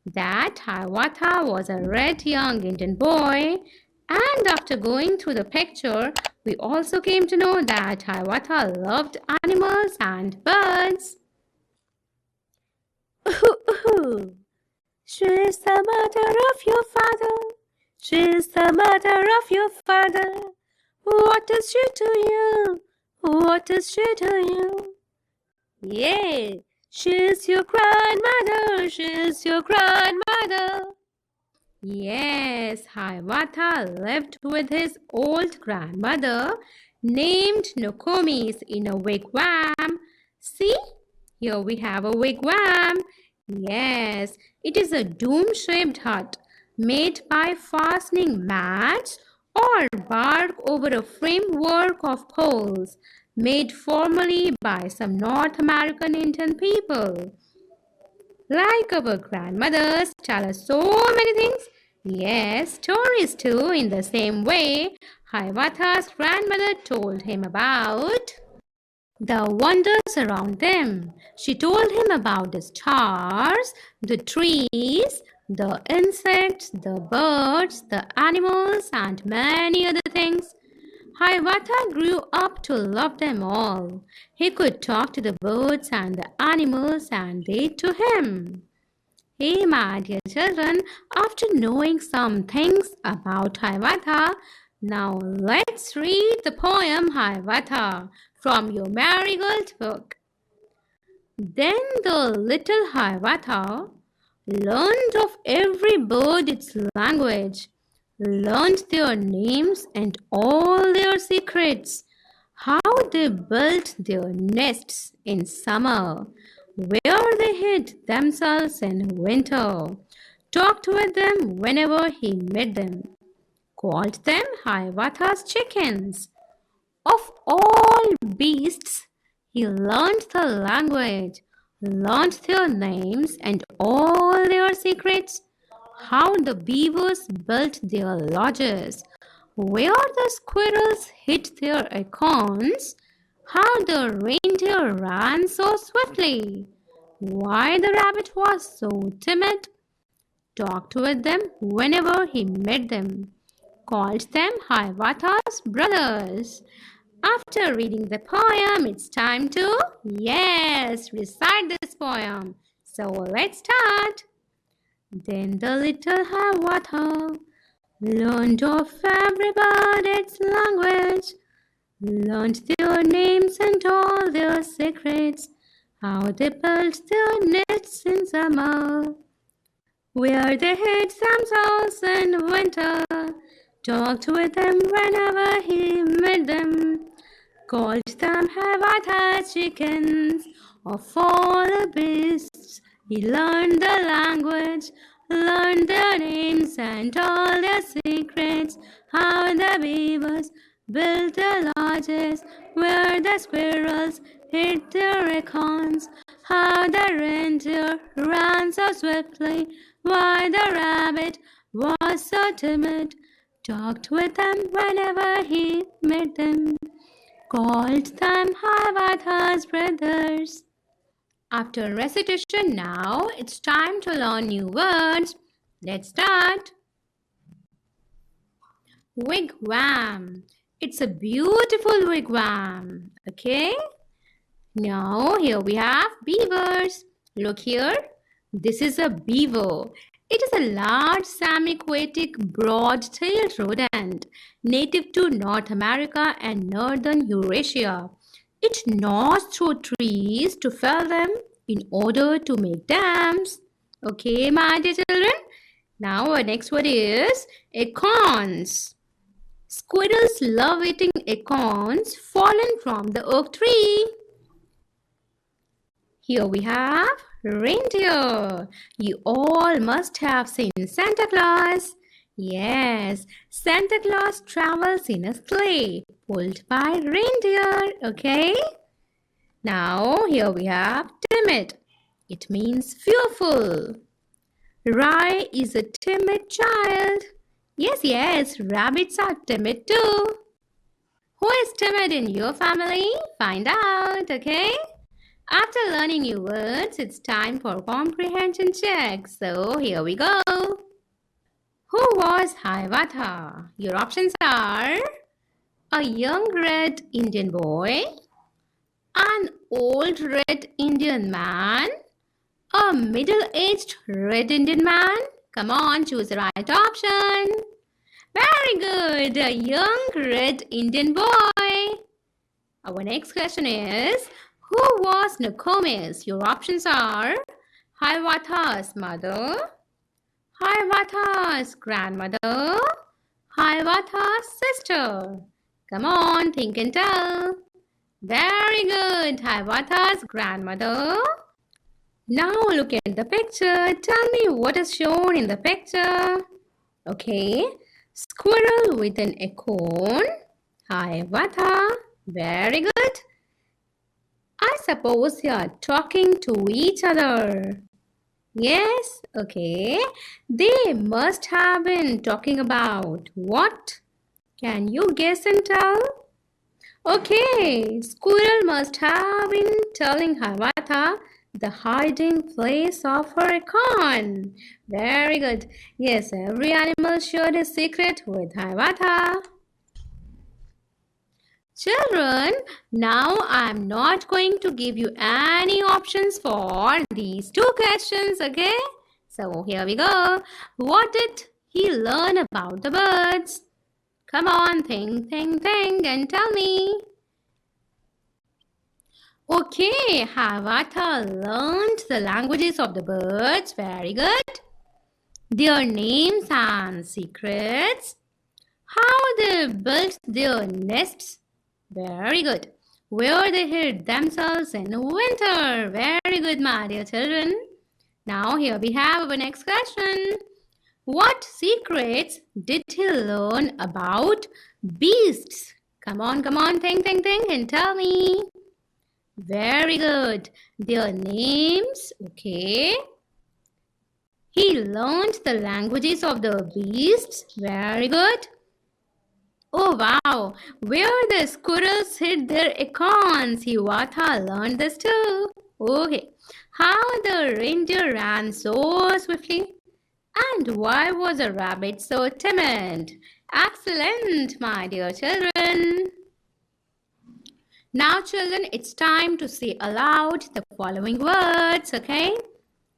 that Hiawatha was a red young Indian boy, and after going through the picture, we also came to know that Hiawatha loved animals and birds. She is the mother of your father. She is the mother of your father. What is she to you? What is she to you? Yay! She is your grandmother. She is your grandmother. Yes, Hiawatha lived with his old grandmother named Nokomis in a wigwam. See, here we have a wigwam. Yes, it is a dome-shaped hut made by fastening mats or bark over a framework of poles made formerly by some North American Indian people. Like our grandmothers tell us so many things. Yes, stories too, in the same way Hiawatha's grandmother told him about the wonders around them. She told him about the stars, the trees, the insects, the birds, the animals, and many other things. Hiawatha grew up to love them all. He could talk to the birds and the animals, and they to him. Hey, my dear children, after knowing some things about Hiawatha, now let's read the poem Hiawatha from your Marigold book. Then the little Hiawatha learned of every bird its language, learned their names and all their secrets, how they built their nests in summer, where they hid themselves in winter, talked with them whenever he met them, called them Hiawatha's chickens. Of all beasts, he learned the language, learned their names and all their secrets, how the beavers built their lodges, where the squirrels hid their acorns, how the reindeer ran so swiftly, why the rabbit was so timid, talked with them whenever he met them, called them Hiawatha's brothers. After reading the poem, it's time to, yes, recite this poem. So let's start. Then the little Hiawatha learned of every bird its language, learned their names and all their secrets, how they built their nests in summer, where they hid themselves in winter, talked with them whenever he met them, called them Hiawatha chickens. Of all the beasts, he learned the language, learned their names and all their secrets, how the beavers built their lodges, where the squirrels hid their acorns, how the reindeer ran so swiftly, why the rabbit was so timid, talked with them whenever he met them, called them Hiawatha's brothers. After recitation now, it's time to learn new words. Let's start. Wigwam. It's a beautiful wigwam. Okay? Now here we have beavers. Look here. This is a beaver. It is a large semi-aquatic broad-tailed rodent native to North America and northern Eurasia. It gnaws through trees to fell them in order to make dams. Okay, my dear children. Now our next word is acorns. Squirrels love eating acorns fallen from the oak tree. Here we have reindeer. You all must have seen Santa Claus. Yes, Santa Claus travels in a sleigh pulled by reindeer. Okay? Now here we have timid. It means fearful. Rye is a timid child. Yes, rabbits are timid too. Who is timid in your family? Find out, okay? After learning new words, it's time for comprehension check. So here we go. Who was Hiawatha? Your options are a young red Indian boy, an old red Indian man, a middle-aged red Indian man. Come on, choose the right option. Very good, a young red Indian boy. Our next question is, who was Nokomis? Your options are Hiawatha's mother, Hiawatha's grandmother, Hiawatha's sister. Come on, think and tell. Very good, Hiawatha's grandmother. Now look at the picture. Tell me what is shown in the picture. Okay, squirrel with an acorn. Hiawatha. Very good. I suppose they are talking to each other. Yes, okay. They must have been talking about what? Can you guess and tell? Okay, squirrel must have been telling Hiawatha the hiding place of her acorn. Very good. Yes, every animal shared a secret with Hiawatha. Children, now I'm not going to give you any options for these two questions, okay? So here we go. What did he learn about the birds? Come on, think and tell me. Okay, Hiawatha learned the languages of the birds. Very good. Their names and secrets. How they built their nests. Very good. Where they hid themselves in winter. Very good, my dear children. Now here we have our next question. What secrets did he learn about beasts? Come on, think and tell me. Very good. Their names. Okay. He learned the languages of the beasts. Very good. Oh wow, where the squirrels hid their acorns. Hiawatha learned this too. Okay, how the reindeer ran so swiftly. And why was a rabbit so timid? Excellent, my dear children. Now children, it's time to say aloud the following words, okay?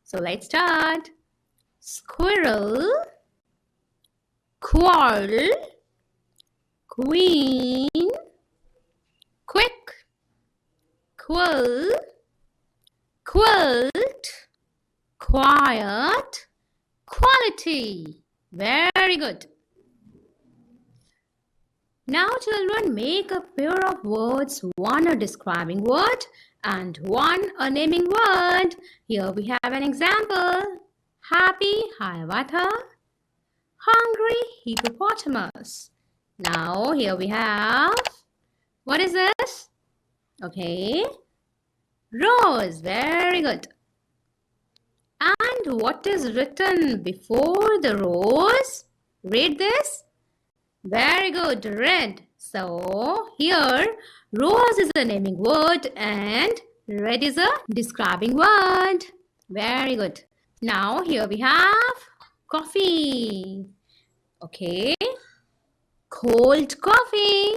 So let's start. Squirrel, quarrel, queen, quick, quill, quilt, quiet, quality. Very good. Now children, make a pair of words, one a describing word and one a naming word. Here we have an example. Happy Hiawatha, hungry hippopotamus. Now here we have, what is this? Okay, rose. Very good. And what is written before the rose? Read this. Very good, red. So here, rose is a naming word and red is a describing word. Very good. Now here we have coffee. Okay, cold coffee.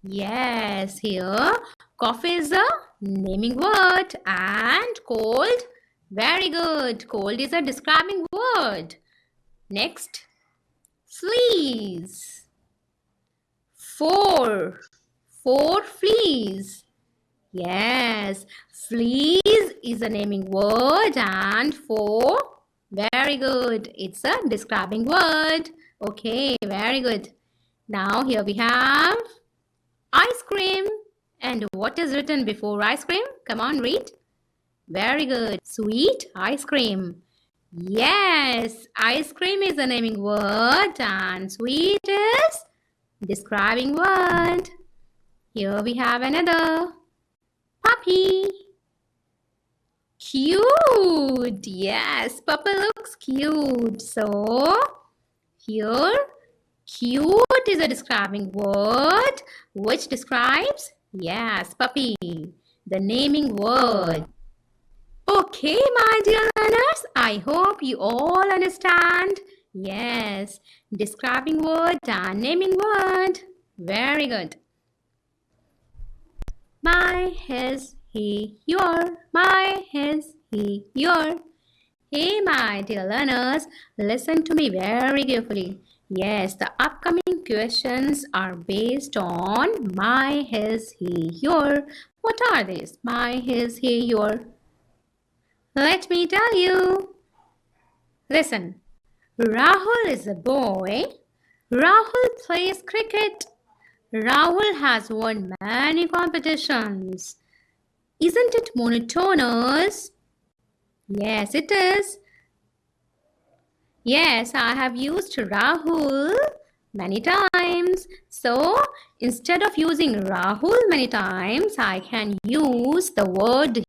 Yes, here coffee is a naming word and cold. Very good. Cold is a describing word. Next, fleas. Four fleas. Yes, fleas is a naming word and four. Very good. It's a describing word. Okay, very good. Now here we have ice cream. And what is written before ice cream? Come on, read. Very good. Sweet ice cream. Yes, ice cream is a naming word and sweet is describing word. Here we have another. Puppy. Cute. Yes, puppy looks cute. So, here, cute is a describing word which describes, yes, puppy, the naming word. Okay, my dear learners, I hope you all understand. Yes, describing word and naming word. Very good. My, his, he, your. My, his, he, your. Hey, my dear learners, listen to me very carefully. Yes, the upcoming questions are based on my, his, he, your. What are these? My, his, he, your. Let me tell you. Listen, Rahul is a boy. Rahul plays cricket. Rahul has won many competitions. Isn't it monotonous? Yes, it is. Yes, I have used Rahul many times. So instead of using Rahul many times, I can use the word